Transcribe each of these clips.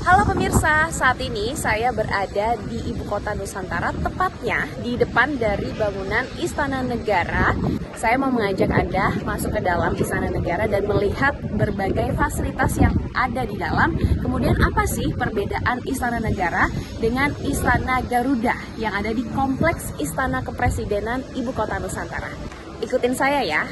Halo pemirsa, saat ini saya berada di Ibu Kota Nusantara, tepatnya di depan dari bangunan Istana Negara. Saya mau mengajak Anda masuk ke dalam Istana Negara dan melihat berbagai fasilitas yang ada di dalam. Kemudian apa sih perbedaan Istana Negara dengan Istana Garuda yang ada di Kompleks Istana Kepresidenan Ibu Kota Nusantara. Ikutin saya ya.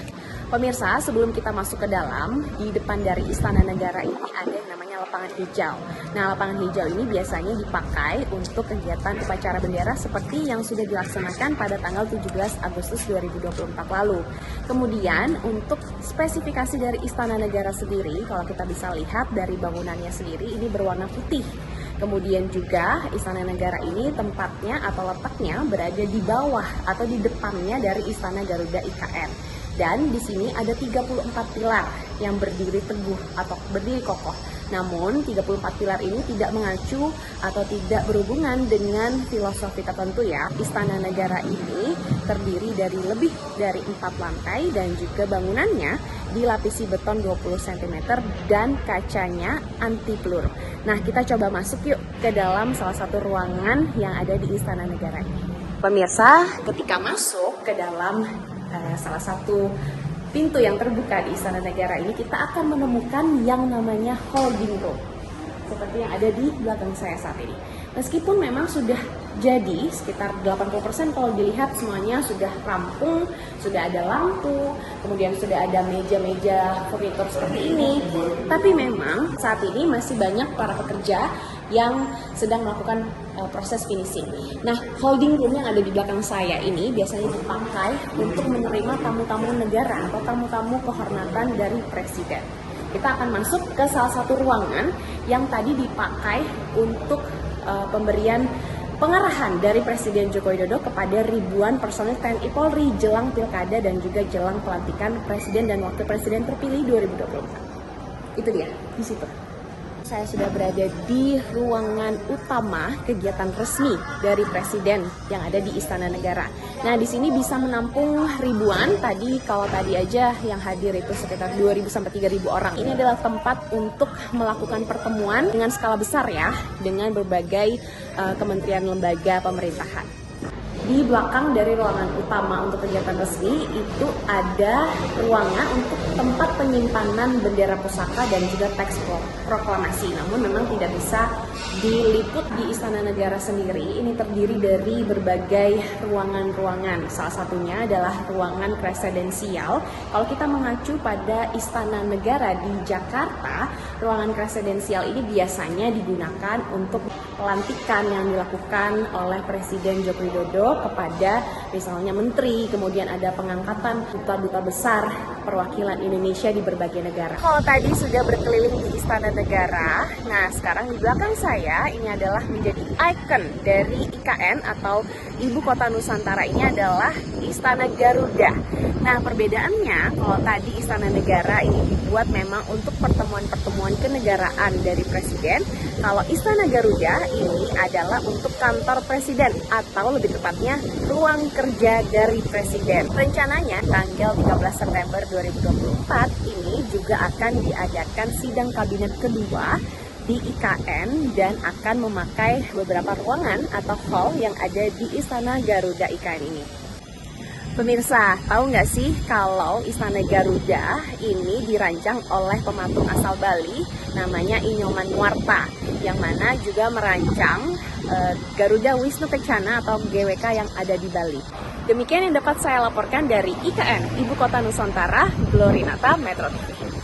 Pemirsa, sebelum kita masuk ke dalam, di depan dari Istana Negara ini ada yang namanya lapangan hijau. Nah, lapangan hijau ini biasanya dipakai untuk kegiatan upacara bendera seperti yang sudah dilaksanakan pada tanggal 17 Agustus 2024 lalu. Kemudian, untuk spesifikasi dari Istana Negara sendiri, kalau kita bisa lihat dari bangunannya sendiri, ini berwarna putih. Kemudian juga Istana Negara ini tempatnya atau letaknya berada di bawah atau di depannya dari Istana Garuda IKN. Dan di sini ada 34 pilar yang berdiri teguh atau berdiri kokoh. Namun 34 pilar ini tidak mengacu atau tidak berhubungan dengan filosofi tertentu ya. Istana Negara ini terdiri dari lebih dari 4 lantai dan juga bangunannya dilapisi beton 20 cm dan kacanya anti peluru. Nah, kita coba masuk yuk ke dalam salah satu ruangan yang ada di Istana Negara ini. Pemirsa, ketika masuk ke dalam salah satu pintu yang terbuka di Istana Negara ini, kita akan menemukan yang namanya holding room seperti yang ada di belakang saya saat ini. Meskipun memang sudah jadi sekitar 80% kalau dilihat semuanya sudah rampung, sudah ada lampu, kemudian sudah ada meja-meja furnitur seperti ini. Tapi memang saat ini masih banyak para pekerja yang sedang melakukan proses finishing. Nah, holding room yang ada di belakang saya ini biasanya dipakai untuk menerima tamu-tamu negara atau tamu-tamu kehormatan dari presiden. Kita akan masuk ke salah satu ruangan yang tadi dipakai untuk pemberian pengarahan dari Presiden Joko Widodo kepada ribuan personil TNI Polri jelang pilkada dan juga jelang pelantikan Presiden dan Wakil Presiden terpilih 2024. Itu dia, di situ. Saya sudah berada di ruangan utama kegiatan resmi dari Presiden yang ada di Istana Negara. Nah, di sini bisa menampung ribuan. Kalau tadi aja yang hadir itu sekitar 2.000 sampai 3.000 orang. Ini adalah tempat untuk melakukan pertemuan dengan skala besar ya, dengan berbagai kementerian lembaga pemerintahan. Di belakang dari ruangan utama untuk kegiatan resmi itu ada ruangan untuk tempat penyimpanan bendera pusaka dan juga teks proklamasi. Namun memang tidak bisa diliput di Istana Negara sendiri. Ini terdiri dari berbagai ruangan-ruangan. Salah satunya adalah ruangan presidensial. Kalau kita mengacu pada Istana Negara di Jakarta, ruangan presidensial ini biasanya digunakan untuk pelantikan yang dilakukan oleh Presiden Joko Widodo kepada misalnya menteri, kemudian ada pengangkatan duta-duta besar perwakilan Indonesia di berbagai negara. Kalau tadi sudah berkeliling di Istana Negara, nah sekarang di belakang saya ini adalah menjadi ikon dari IKN atau Ibu Kota Nusantara. Ini adalah Istana Garuda. Nah, perbedaannya kalau tadi Istana Negara ini dibuat memang untuk pertemuan-pertemuan kenegaraan dari Presiden. Kalau Istana Garuda ini adalah untuk kantor Presiden atau lebih tepatnya ruang kerja dari Presiden. Rencananya tanggal 13 September 2024 ini juga akan diadakan sidang kabinet kedua di IKN dan akan memakai beberapa ruangan atau hall yang ada di Istana Garuda IKN ini. Pemirsa, tahu nggak sih kalau Istana Garuda ini dirancang oleh pematung asal Bali namanya Inyoman Nuarta, yang mana juga merancang Garuda Wisnu Kencana atau GWK yang ada di Bali. Demikian yang dapat saya laporkan dari IKN Ibu Kota Nusantara, Glorinata Metro TV.